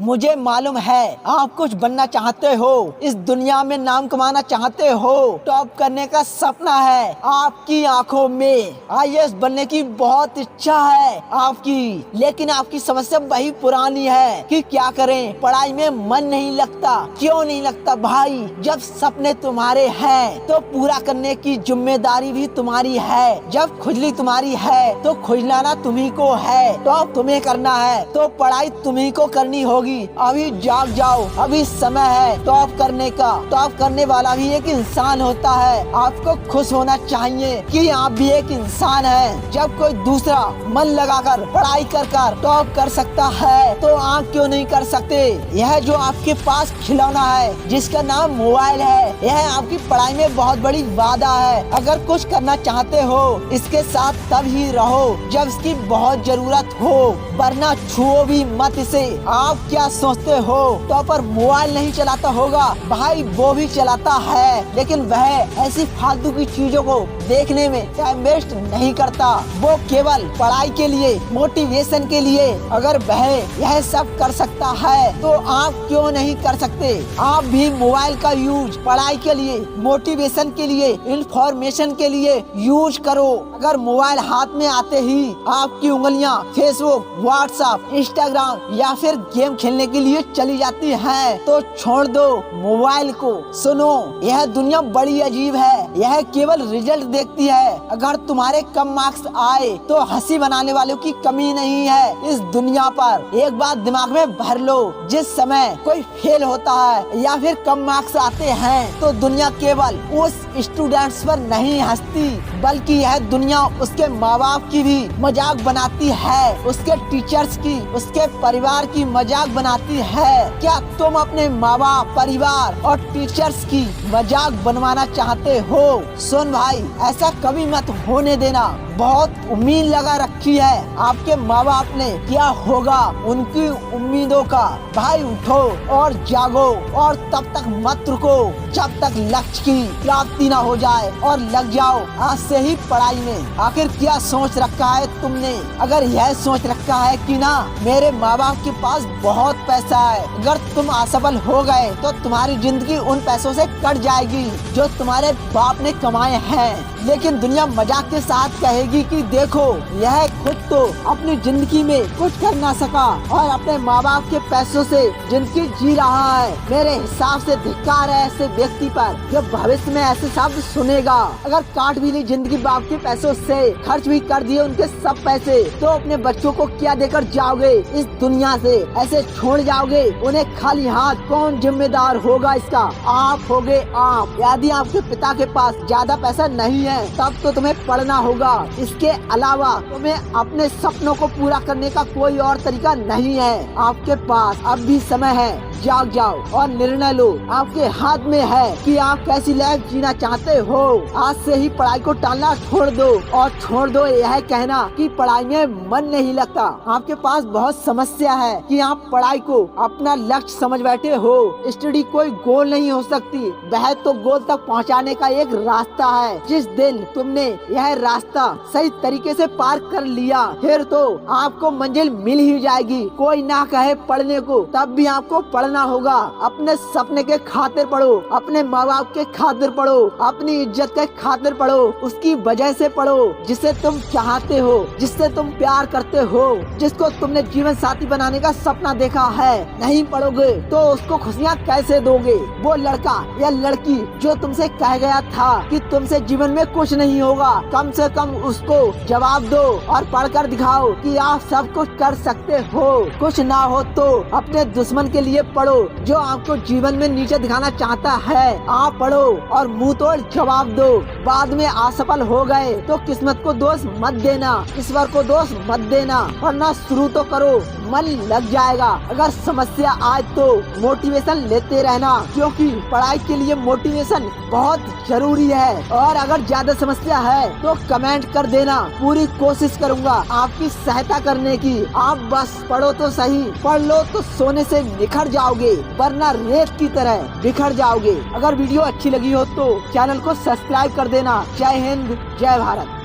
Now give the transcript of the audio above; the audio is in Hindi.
मुझे मालूम है आप कुछ बनना चाहते हो, इस दुनिया में नाम कमाना चाहते हो, टॉप करने का सपना है आपकी आंखों में, आईएएस बनने की बहुत इच्छा है आपकी, लेकिन आपकी समस्या वही पुरानी है कि क्या करें, पढ़ाई में मन नहीं लगता। क्यों नहीं लगता भाई? जब सपने तुम्हारे हैं तो पूरा करने की जिम्मेदारी भी तुम्हारी है। जब खुजली तुम्हारी है तो खुजलाना तुम्ही को है, टॉप तुम्हें करना है तो पढ़ाई तुम्ही को करनी होगी। अभी जाग जाओ, अभी समय है टॉप करने का। टॉप करने वाला भी एक इंसान होता है, आपको खुश होना चाहिए कि आप भी एक इंसान हैं। जब कोई दूसरा मन लगाकर पढ़ाई कर टॉप कर सकता है तो आप क्यों नहीं कर सकते? यह जो आपके पास खिलौना है जिसका नाम मोबाइल है, यह आपकी पढ़ाई में बहुत बड़ी बाधा है। अगर कुछ करना चाहते हो इसके साथ तब ही रहो जब इसकी बहुत जरूरत हो, वरना छुओ भी मत इसे। आप क्या सोचते हो टॉपर मोबाइल नहीं चलाता होगा? भाई वो भी चलाता है, लेकिन वह ऐसी फालतू की चीजों को देखने में टाइम वेस्ट नहीं करता। वो केवल पढ़ाई के लिए, मोटिवेशन के लिए। अगर वह यह सब कर सकता है तो आप क्यों नहीं कर सकते? आप भी मोबाइल का यूज पढ़ाई के लिए, मोटिवेशन के लिए, इंफॉर्मेशन के लिए यूज करो। अगर मोबाइल हाथ में आते ही आपकी उंगलियां फेसबुक, व्हाट्सएप, इंस्टाग्राम या फिर गेम खेलने के लिए चली जाती है तो छोड़ दो मोबाइल को। सुनो, यह दुनिया बड़ी अजीब है, यह केवल रिजल्ट देखती है। अगर तुम्हारे कम मार्क्स आए तो हंसी बनाने वालों की कमी नहीं है इस दुनिया पर। एक बात दिमाग में भर लो, जिस समय कोई फेल होता है या फिर कम मार्क्स आते हैं तो दुनिया केवल उस स्टूडेंट्स पर नहीं हंसती, बल्कि यह दुनिया उसके माँ बाप की भी मजाक बनाती है, उसके टीचर्स की, उसके परिवार की मजाक बनाती है। क्या तुम अपने माँ बाप, परिवार और टीचर्स की मजाक बनवाना चाहते हो? सुन भाई, ऐसा कभी मत होने देना। बहुत उम्मीद लगा रखी है आपके माँ बाप ने, क्या होगा उनकी उम्मीदों का? भाई उठो और जागो, और तब तक मत रुको जब तक लक्ष्य की प्राप्ति ना हो जाए, और लग जाओ आज से ही पढ़ाई में। आखिर क्या सोच रखा है तुमने? अगर यह सोच रखा है कि ना मेरे माँ बाप के पास बहुत पैसा है, अगर तुम असफल हो गए तो तुम्हारी जिंदगी उन पैसों से कट जाएगी जो तुम्हारे बाप ने कमाए हैं। लेकिन दुनिया मजाक के साथ कहेगी कि देखो, यह खुद तो अपनी जिंदगी में कुछ कर ना सका और अपने माँ बाप के पैसों से जिंदगी जी रहा है। मेरे हिसाब से धिक्कार है ऐसे व्यक्ति पर जो भविष्य में ऐसे शब्द सुनेगा। अगर काट भी ली जिंदगी बाप के पैसों से, खर्च भी कर दिए उनके सब पैसे, तो अपने बच्चों को क्या देकर जाओगे इस दुनिया से? ऐसे छोड़ जाओगे उन्हें खाली हाथ? कौन जिम्मेदार होगा इसका? आप होगे आप। यदि आपके पिता के पास ज्यादा पैसा नहीं है तब तो तुम्हें पढ़ना होगा। इसके अलावा तुम्हें अपने सपनों को पूरा करने का कोई और तरीका नहीं है आपके पास। अब भी समय है, जाग जाओ और निर्णय लो। आपके हाथ में है कि आप कैसी लाइफ जीना चाहते हो। आज से ही पढ़ाई को टालना छोड़ दो, और छोड़ दो यह कहना कि पढ़ाई में मन नहीं लगता। आपके पास बहुत समस्या है कि आप पढ़ाई को अपना लक्ष्य समझ बैठे हो। स्टडी कोई गोल नहीं हो सकती, वह तो गोल तक पहुंचाने का एक रास्ता है। जिस दिन तुमने यह रास्ता सही तरीके से पार कर लिया, फिर तो आपको मंजिल मिल ही जाएगी। कोई ना कहे पढ़ने को, तब भी आपको पढ़ना होगा। अपने सपने के खातिर पढ़ो, अपने माँ बाप के खातिर पढ़ो, अपनी इज्जत के खातिर पढ़ो, उसकी वजह से पढ़ो जिसे तुम चाहते हो, जिससे तुम प्यार करते हो, जिसको तुमने जीवन साथी बनाने का सपना देखा है। नहीं पढ़ोगे तो उसको खुशियाँ कैसे दोगे? वो लड़का या लड़की जो तुमसे कह गया था कि तुमसे जीवन में कुछ नहीं होगा, कम से कम उसको जवाब दो और पढ़कर दिखाओ कि आप सब कुछ कर सकते हो। कुछ ना हो तो अपने दुश्मन के लिए पढ़ो जो आपको जीवन में नीचे दिखाना चाहता है। आप पढ़ो और मुंह तोड़ जवाब दो। बाद में असफल हो गए तो किस्मत को दोष मत देना, ईश्वर को दोष मत देना, वरना शुरू तो करो, मन लग जाएगा। अगर समस्या आए तो मोटिवेशन लेते रहना, क्योंकि पढ़ाई के लिए मोटिवेशन बहुत जरूरी है। और अगर ज्यादा समस्या है तो कमेंट कर देना, पूरी कोशिश करूंगा आपकी सहायता करने की। आप बस पढ़ो तो सही, पढ़ लो तो सोने से निखर जाओगे, वरना रेत की तरह बिखर जाओगे। अगर वीडियो अच्छी लगी हो तो चैनल को सब्सक्राइब कर देना। जय हिंद, जय भारत।